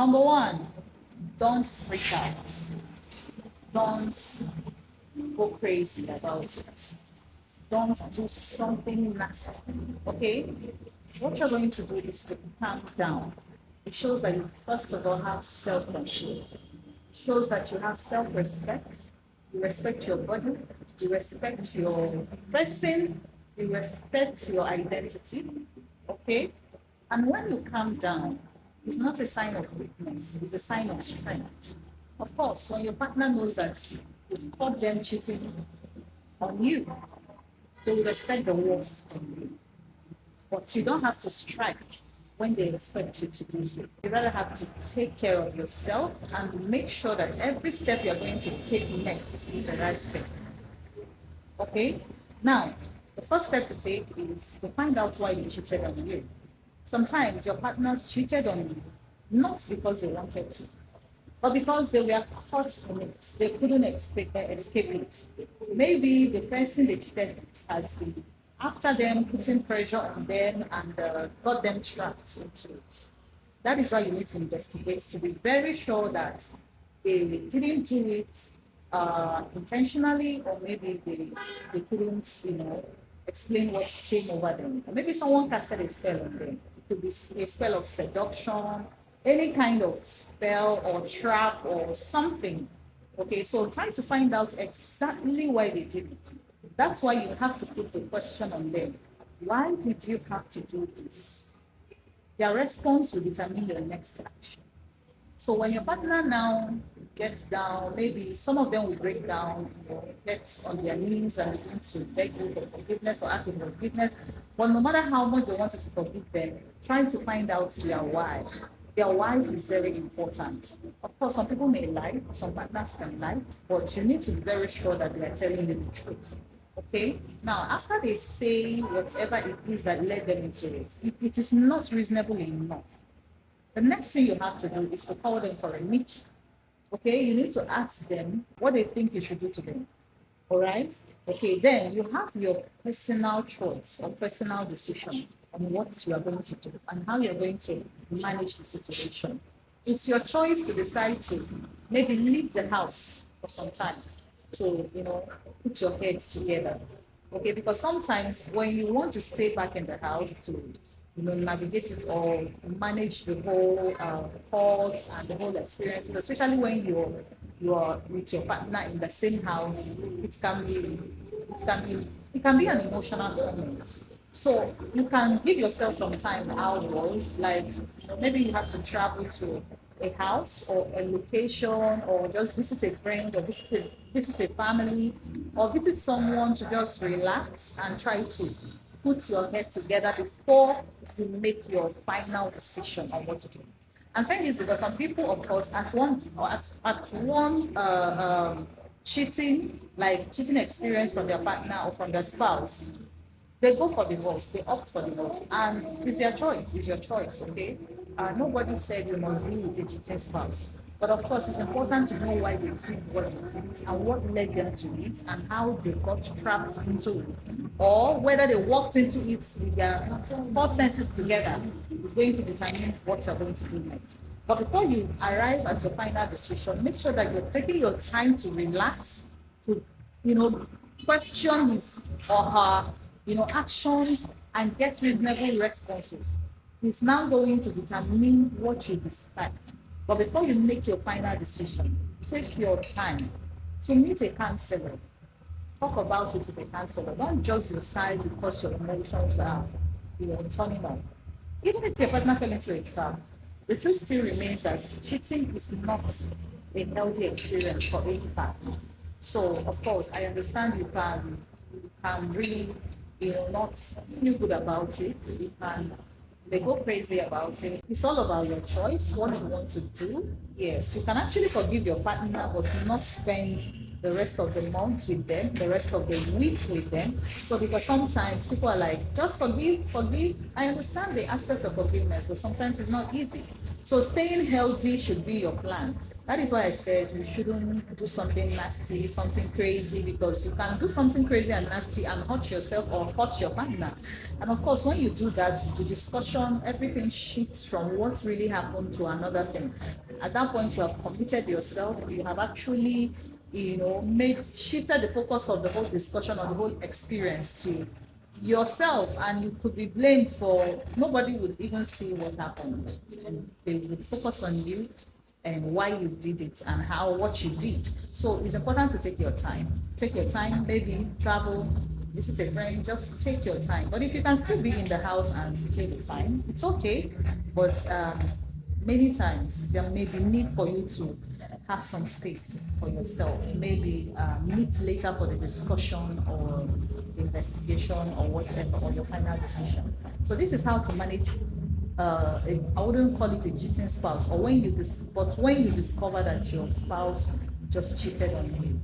Number one, don't freak out. Don't go crazy about it. Don't do something nasty. Okay? What you're going to do is to calm down. It shows that you first of all have self-control. It shows that you have self-respect. You respect your body. You respect your person. You respect your identity. Okay? And when you calm down, it's not a sign of weakness, it's a sign of strength. Of course, when your partner knows that you've caught them cheating on you, they will expect the worst from you. But you don't have to strike when they expect you to do so. You rather have to take care of yourself and make sure that every step you're going to take next is the right step. Okay? Now, the first step to take is to find out why they cheated on you. Sometimes your partners cheated on you, not because they wanted to, but because they were caught in it. They couldn't escape it. Maybe the person they cheated with has been after them, putting pressure on them and got them trapped into it. That is why you need to investigate to be very sure that they didn't do it intentionally, or maybe they couldn't, explain what came over them. Or maybe someone casted a spell on them. It could be a spell of seduction, any kind of spell or trap or something. Okay, so try to find out exactly why they did it. That's why you have to put the question on them. Why did you have to do this? Their response will determine your next action. So when your partner now gets down, maybe some of them will break down, get on their knees and begin to beg you for forgiveness or ask for forgiveness. But no matter how much they want you to forgive them, trying to find out their why. Their why is very important. Of course, some people may lie, some partners can lie, but you need to be very sure that they are telling you the truth. Okay? Now, after they say whatever it is that led them into it, if it is not reasonable enough, the next thing you have to do is to call them for a meeting. Okay, you need to ask them what they think you should do to them. All right. Okay, then you have your personal choice or personal decision on what you are going to do and how you're going to manage the situation. It's your choice to decide to maybe leave the house for some time to, put your heads together. Okay, because sometimes when you want to stay back in the house to navigate it all, manage the whole thoughts and the whole experiences, especially when you're with your partner in the same house, it can be an emotional moment. So you can give yourself some time outdoors, like maybe you have to travel to a house or a location, or just visit a friend or visit a family, or visit someone to just relax and try to put your head together before you make your final decision on what to do. I'm saying this because some people, of course, at one cheating experience from their partner or from their spouse, they go for divorce, they opt for divorce, and it's their choice, it's your choice, okay? Nobody said you must be with a cheating spouse. But of course, it's important to know why they did what they did and what led them to it and how they got trapped into it. Or whether they walked into it with their four senses together is going to determine what you're going to do next. But before you arrive at your final decision, make sure that you're taking your time to relax, to, question his or her, actions and get reasonable responses. It's now going to determine what you decide. But before you make your final decision, take your time to meet a counselor. Talk about it with a counselor. Don't just decide because your emotions are, turning on. Even if your partner fell into a trap, the truth still remains that cheating is not a healthy experience for any partner. So, of course, I understand you can really, not feel good about it. You can they go crazy about it. It's all about your choice, what you want to do. Yes, you can actually forgive your partner, but not spend the rest of the month with them, the rest of the week with them. So, because sometimes people are like, just forgive, forgive. I understand the aspect of forgiveness, but sometimes it's not easy. So, staying healthy should be your plan. That is why I said you shouldn't do something nasty, something crazy, because you can do something crazy and nasty and hurt yourself or hurt your partner. And of course, when you do that, the discussion, everything shifts from what really happened to another thing. At that point, you have committed yourself, you have actually, made shifted the focus of the whole discussion or the whole experience to yourself, and you could be blamed for, nobody would even see what happened. They would focus on you and why you did it and how what you did. So it's important to take your time. Take your time, maybe travel, visit a friend, just take your time. But if you can still be in the house and still be fine, it's okay. But many times there may be need for you to have some space for yourself. Maybe meet later for the discussion or the investigation or whatever, or your final decision. So this is how to manage. I wouldn't call it a cheating spouse, or when you but when you discover that your spouse just cheated on you.